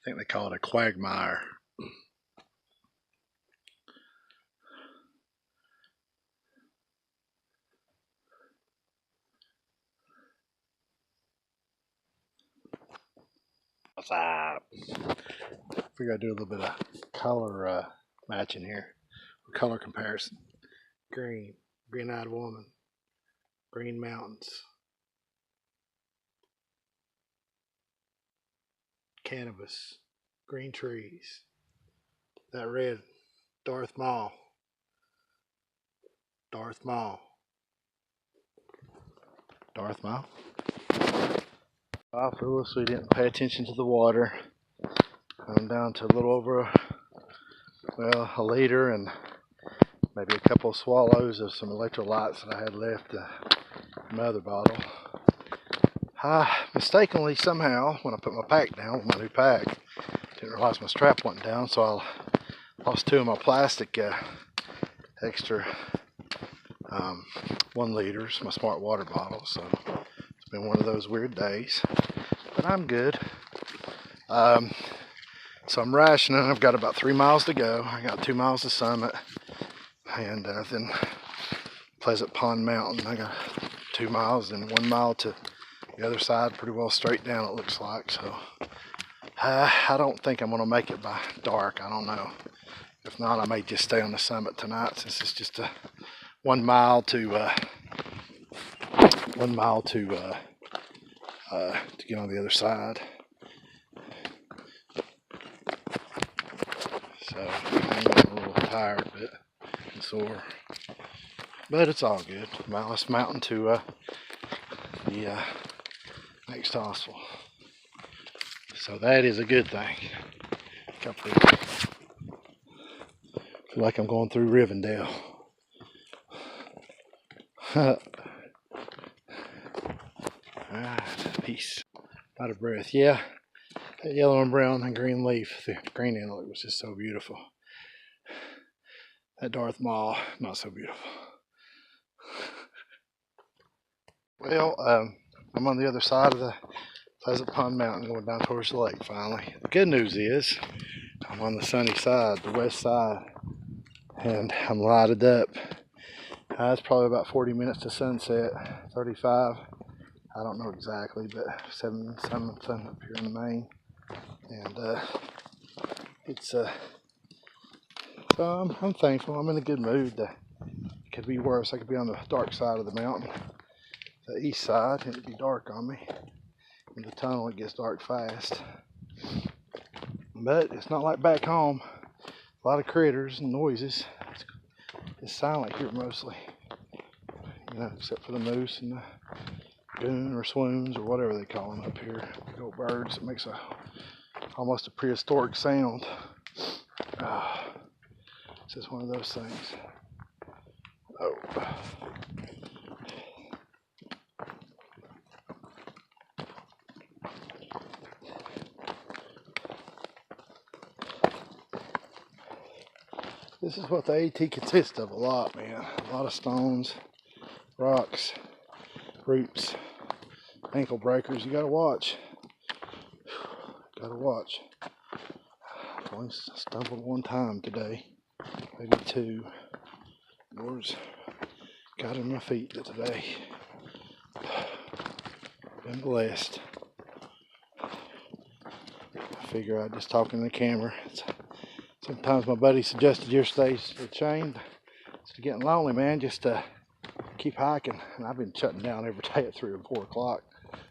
think they call it a quagmire. What's up? Figure I'd do a little bit of color matching here, color comparison. Green, green-eyed woman, green mountains, canvas, green trees. That red, Darth Maul. Darth Maul. Darth Maul. I foolishly didn't pay attention to the water. I'm down to a little over, a liter and maybe a couple of swallows of some electrolytes that I had left in my other bottle. I mistakenly somehow, when I put my pack down with my new pack, didn't realize my strap went down, so I lost 2 of my plastic extra 1 liters, my smart water bottle. So it's been one of those weird days, but I'm good. So I'm rationing. I've got about 3 miles to go. I got 2 miles to summit, and then Pleasant Pond Mountain. I got 2 miles and 1 mile to the other side, pretty well straight down it looks like. So I don't think I'm going to make it by dark. I don't know. If not, I may just stay on the summit tonight, since it's just a 1 mile to get on the other side. So I'm a little tired, and sore, but it's all good. Miles Mountain to the next hostel, so that is a good thing. I feel like I'm going through Rivendell. Alright, peace. Out of breath. Yeah, that yellow and brown and green leaf, the green end was just so beautiful. That Darth Maul, not so beautiful. Well, I'm on the other side of the Pleasant Pond Mountain, going down towards the lake finally. The good news is I'm on the sunny side, the west side, and I'm lighted up. It's probably about 40 minutes to sunset, 35. I don't know exactly, but 7 something up here in the main. And it's so I'm thankful. I'm in a good mood. It could be worse. I could be on the dark side of the mountain, the east side, and it'd be dark on me. In the tunnel, it gets dark fast. But it's not like back home. A lot of critters and noises. It's silent here mostly, except for the moose and the goon or swoons or whatever they call them up here. Big old birds. It makes almost a prehistoric sound. It's just one of those things. Oh. This is what the AT consists of a lot, man. A lot of stones, rocks, roots, ankle breakers. You gotta watch. Gotta watch. I've only stumbled 1 time today, maybe 2. Lord's got in my feet today. Been blessed. I figure I'd just talk in the camera. Sometimes my buddy suggested your stays chained. It's getting lonely, man. Just keep hiking. And I've been shutting down every day at 3 or 4 o'clock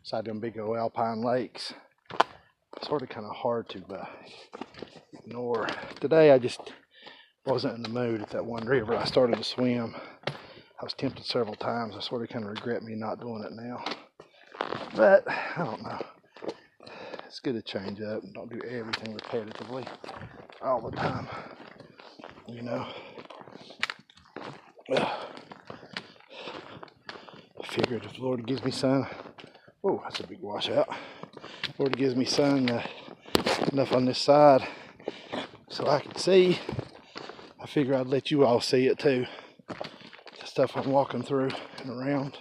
beside them big old alpine lakes. Sort of kind of hard to ignore. Today I just wasn't in the mood at that one river. I started to swim. I was tempted several times. I sort of kind of regret me not doing it now. But I don't know. It's good to change up and don't do everything repetitively all the time. I figured if the Lord gives me sun, oh, that's a big washout. Lord gives me sun enough on this side so I can see. I figure I'd let you all see it too. The stuff I'm walking through and around.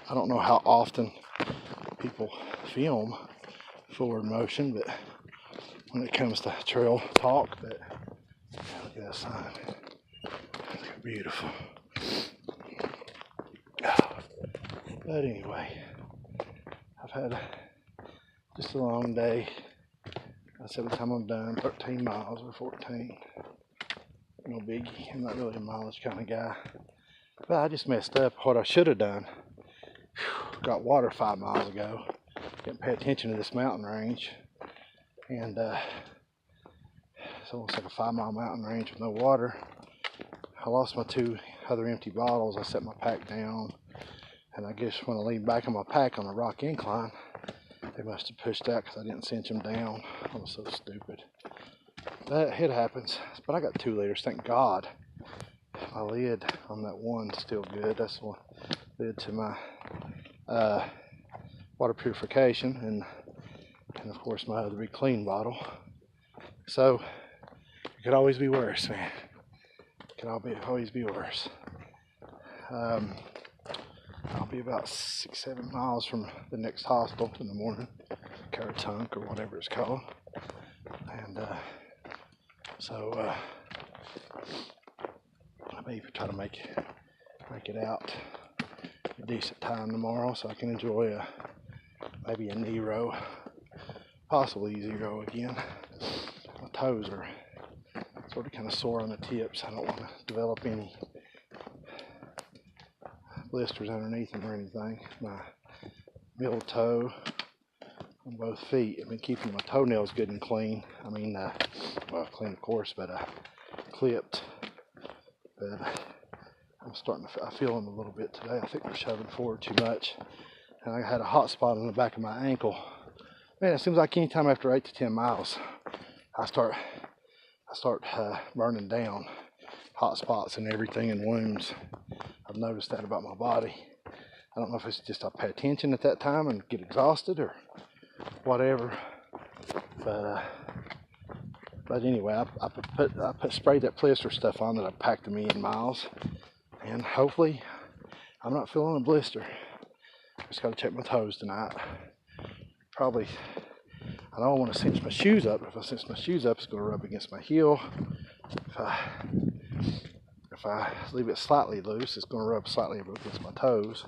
I don't know how often people film forward motion, but when it comes to trail talk. But look at that sign. Look, beautiful. But anyway, I've had just a long day. I said by the time I'm done, 13 miles or 14. No biggie. I'm not really a mileage kind of guy. But I just messed up what I should have done. Got water 5 miles ago. Didn't pay attention to this mountain range. And it's almost like a 5-mile mountain range with no water. I lost my 2 other empty bottles. I set my pack down. And I guess when I leaned back on my pack on the rock incline, they must have pushed out because I didn't cinch them down. I was so stupid. But it happens. But I got 2 liters, thank God. My lid on that one's still good. That's the one lid to my water purification, and of course my other big clean bottle. So it could always be worse, man. It could always be worse. I'll be about 6-7 miles from the next hostel in the morning, Caratunk or whatever it's called, and so I may try to make it out a decent time tomorrow, so I can enjoy maybe a Nero, possibly zero again. My toes are sort of kind of sore on the tips. I don't want to develop any blisters underneath them or anything. My middle toe on both feet. I've been keeping my toenails good and clean. I mean, well, clean of course, but clipped. But I'm starting to I feel them a little bit today. I think they're shoving forward too much. And I had a hot spot on the back of my ankle. Man, it seems like anytime after 8 to 10 miles, I start burning down hot spots and everything and wounds. I've noticed that about my body. I don't know if it's just I pay attention at that time and get exhausted or whatever. But anyway, I sprayed that blister stuff on that I packed a million miles, and hopefully I'm not feeling a blister. Just got to check my toes tonight. Probably, I don't want to cinch my shoes up. If I cinch my shoes up, it's going to rub against my heel. If I leave it slightly loose, it's going to rub slightly against my toes.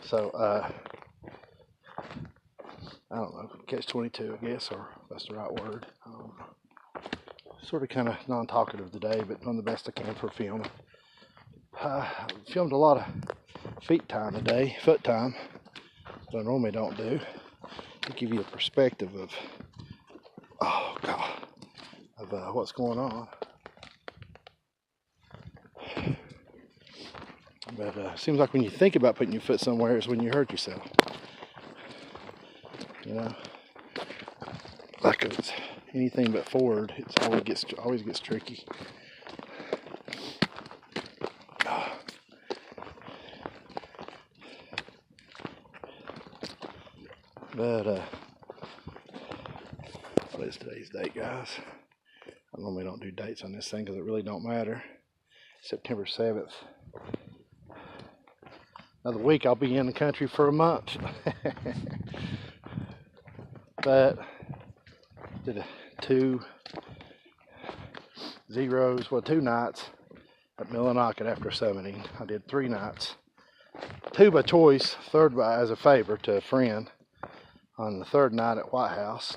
So, I don't know, catch 22, I guess, or if that's the right word. Sort of kind of non-talkative today, but doing the best I can for filming. Filmed a lot of feet time today, foot time, that I normally don't do, to give you a perspective of, oh God, of what's going on. But it seems like when you think about putting your foot somewhere is when you hurt yourself. You know, like it's anything but forward, it always gets tricky. But what is today's date, guys? I normally don't do dates on this thing because it really don't matter. September 7th. Another week I'll be in the country for a month. But did 2 zeros, well, 2 nights at Millinocket after summiting. I did 3 nights. 2 by choice, 3rd by as a favor to a friend on the 3rd night at White House.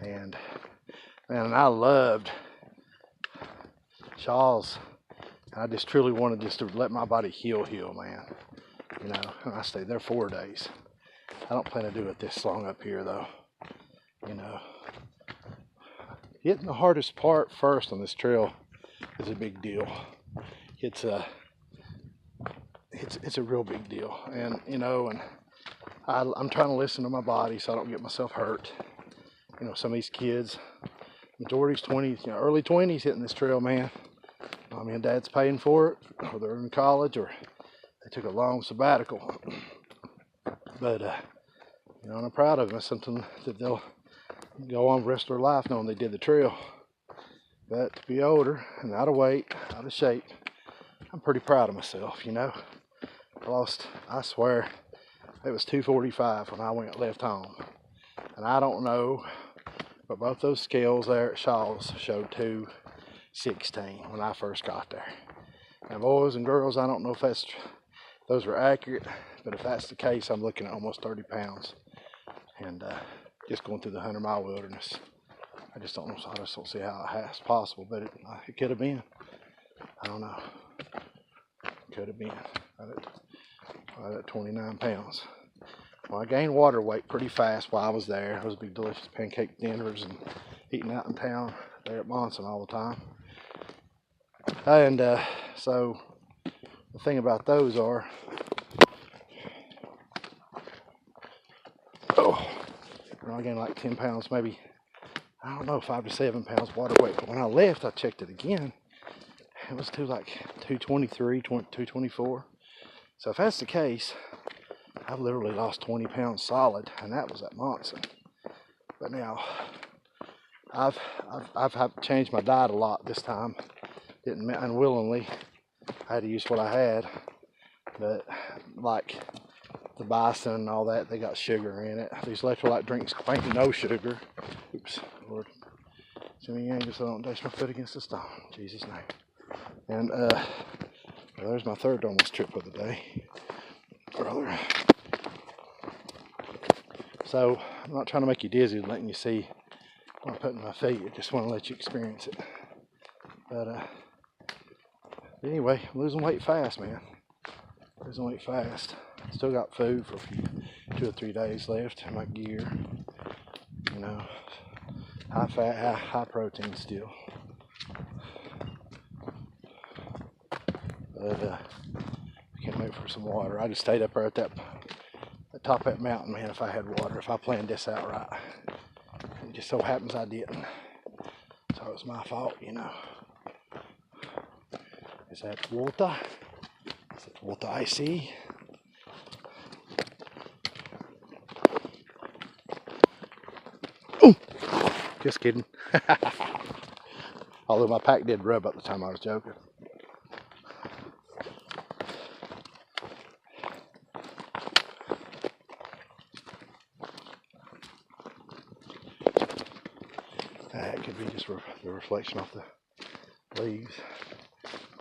And man, I loved Shaw's. I just truly wanted just to let my body heal, man. You know, and I stayed there 4 days. I don't plan to do it this long up here, though. You know, hitting the hardest part first on this trail is a big deal. It's a real big deal, and you know, and I'm trying to listen to my body so I don't get myself hurt. You know, some of these kids, majority's 20s, you know, early 20s hitting this trail, man. Mommy and dad's paying for it, or they're in college, or they took a long sabbatical. But you know, and I'm proud of them. It's something that they'll go on the rest of their life knowing they did the trail. But to be older and out of weight, out of shape, I'm pretty proud of myself, you know. I lost, I swear, it was 245 when I left home. And I don't know, but both those scales there at Shaw's showed 216 when I first got there. And boys and girls, I don't know if those are accurate, but if that's the case, I'm looking at almost 30 pounds. And just going through the 100-mile wilderness. I just don't know. I just don't see how it's possible, but it could have been. I don't know. Could have been. Right at 29 pounds. Well, I gained water weight pretty fast while I was there. Those big delicious pancake dinners and eating out in town there at Monson all the time. And so the thing about those are, I gained like 10 pounds, maybe, I don't know, 5 to 7 pounds water weight. But when I left, I checked it again. It was like 223, 224. So if that's the case, I've literally lost 20 pounds solid, and that was at Monson. But now, I've had to change my diet a lot this time. Didn't unwillingly. I had to use what I had. But like the bison and all that, they got sugar in it. These electrolyte drinks claim no sugar. Oops, Lord. Jimmy Yangus, so I don't dash my foot against the stone. In Jesus' name. And well, there's my third almost trip of the day. Brother. So I'm not trying to make you dizzy, letting you see what I'm putting in my feet. I just want to let you experience it. But anyway, I'm losing weight fast, man. Losing weight fast. Still got food for 2 or 3 days left in my gear. You know, high fat, high protein still. But I can't wait for some water. I just stayed up there at the top of that mountain, man, if I had water, if I planned this out right. It just so happens I didn't. So it was my fault, you know. Is that water? Is that water I see? Ooh! Just kidding. Although my pack did rub at the time I was joking. That could be just the reflection off the leaves.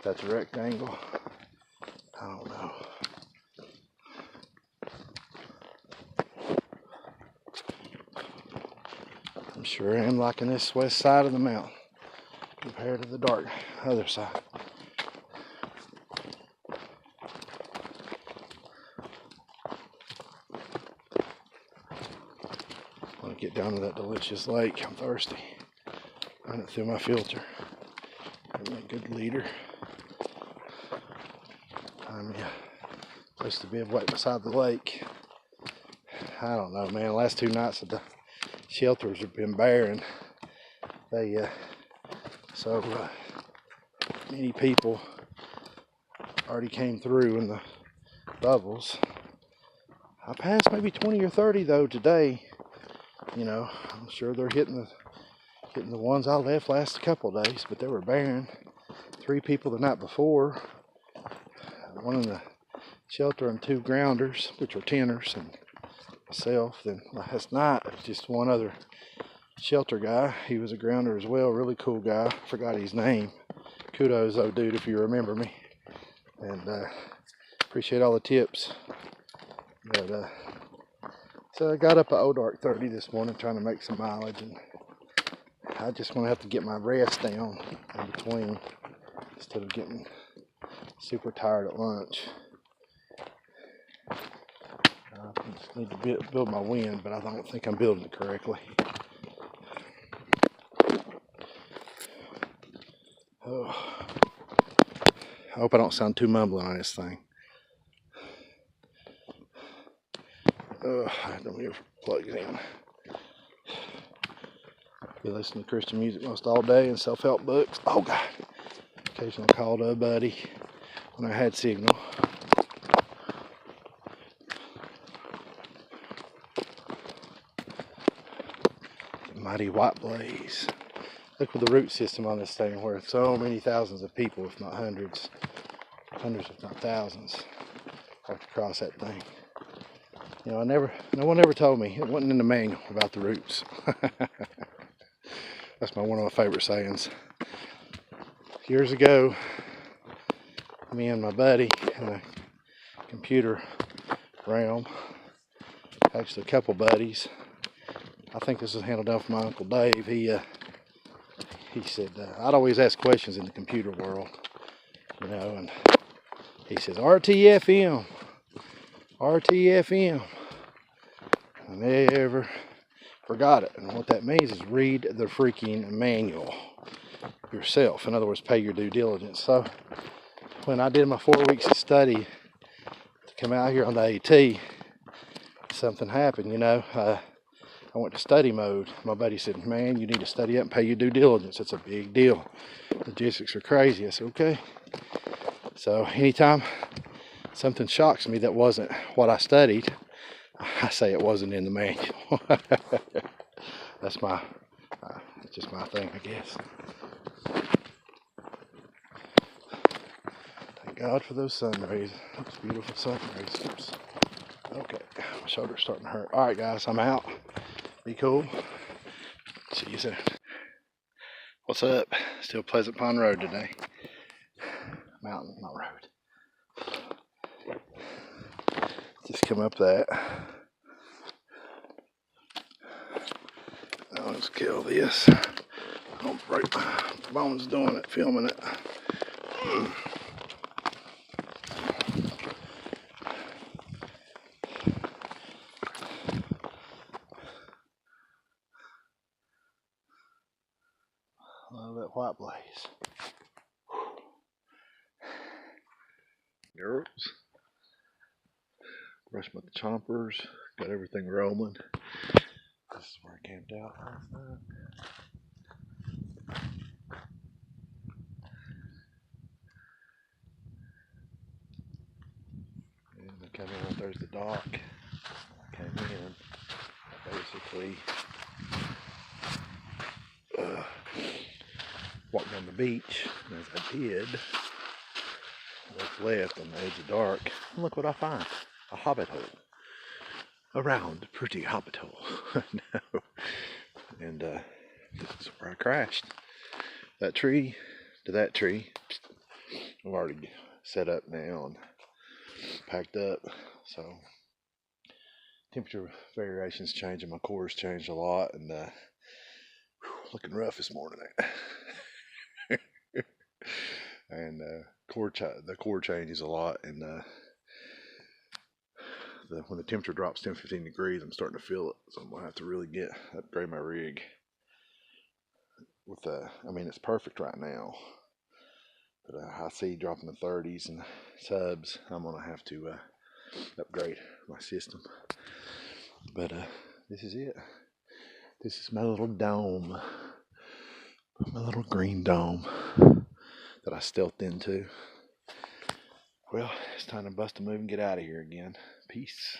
That's a rectangle. I don't know. I'm sure I am liking this west side of the mountain compared to the dark other side. I want to get down to that delicious lake. I'm thirsty. Run it through my filter. I'm a good leader. I'm supposed to be right beside the lake. I don't know, man. The last 2 nights at the shelters have been barren. They so many people already came through in the bubbles. I passed maybe 20 or 30 though today. You know, I'm sure they're hitting the ones I left last couple of days, but they were barren. 3 people the night before. 1 in the shelter and 2 grounders, which were tenors, and myself. Then last night, it was just 1 other shelter guy. He was a grounder as well, really cool guy. Forgot his name. Kudos, though, dude, if you remember me. And appreciate all the tips. But so I got up at Odark 30 this morning trying to make some mileage, and I just want to have to get my rest down in between instead of getting super tired at lunch. I just need to build my wind, but I don't think I'm building it correctly. Oh. I hope I don't sound too mumbling on this thing. I don't even plug it in. Be listening to Christian music most all day and self-help books. Oh God! Occasionally called a buddy when I had signal. The mighty white blaze. Look at the root system on this thing, where so many thousands of people, if not hundreds if not thousands, have to cross that thing. You know, no one ever told me, it wasn't in the manual about the roots. That's one of my favorite sayings. Years ago, me and my buddy in the computer realm, actually a couple buddies, I think this was handled down from my Uncle Dave. He said, I'd always ask questions in the computer world, you know, and he says, RTFM, RTFM. I never forgot it. And what that means is read the freaking manual yourself. In other words, pay your due diligence. So when I did my 4 weeks of study to come out here on the AT, something happened, you know. I went to study mode. My buddy said, man, you need to study up and pay your due diligence. It's a big deal. Logistics are crazy. I said, okay. So anytime something shocks me that wasn't what I studied, I say it wasn't in the manual. That's it's just my thing, I guess. Thank God for those sun rays. Those beautiful sun rays. Oops. Okay, my shoulder's starting to hurt. All right, guys, I'm out. Be cool. See you soon. What's up? Still Pleasant Pond Road today. Mountain, not road. Just come up that. Now let's kill this. Don't break my bones doing it, filming it. Love that white blaze. Girls. Brushed my chompers. Got everything rolling. This is where I camped out last night. And I came in, there's the dock. I came in, basically walked down the beach, and as I did, looked left on the edge of dark, and look what I find, a hobbit hole. A round, pretty hobbit hole. No. And this is where I crashed. That tree to that tree. I've already set up now and packed up, so temperature variations changing. My core's changed a lot, and looking rough this morning. And the core changes a lot, and when the temperature drops 10-15 degrees, I'm starting to feel it. So I'm gonna have to really upgrade my rig. With I mean, it's perfect right now, but I see dropping the 30s and subs. I'm gonna have to upgrade my system. But this is it. This is my little dome, my little green dome that I stealthed into. Well, it's time to bust a move and get out of here again. Peace.